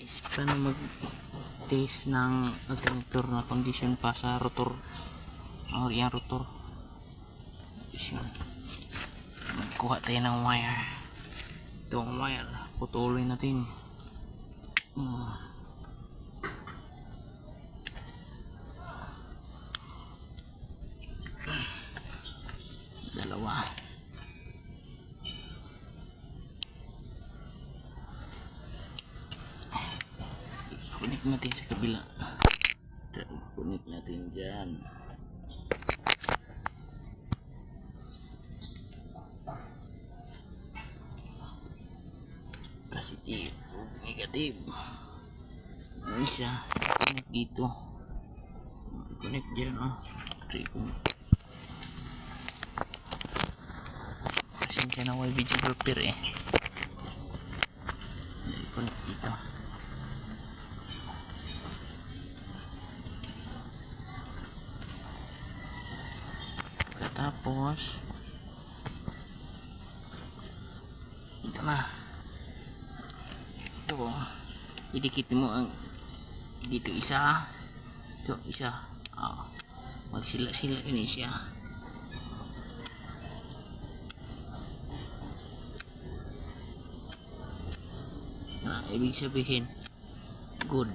Is paano mag test ng alternator na condition pa sa rotor, ang yung rotor is yun. Magkuha tayo ng wire, itong wire putulin natin. Dalawa. Connect natin sa kabila. Connect natin dyan. Positive, negative. Yung isa, connect dito. Connect dyan, oh. Pasensya na, may video prepare eh. Connect dito. Tapos ito na, ito idikit mo ang dito isa, ito isa, magsila-sila ini siya. Ibig sabihin good.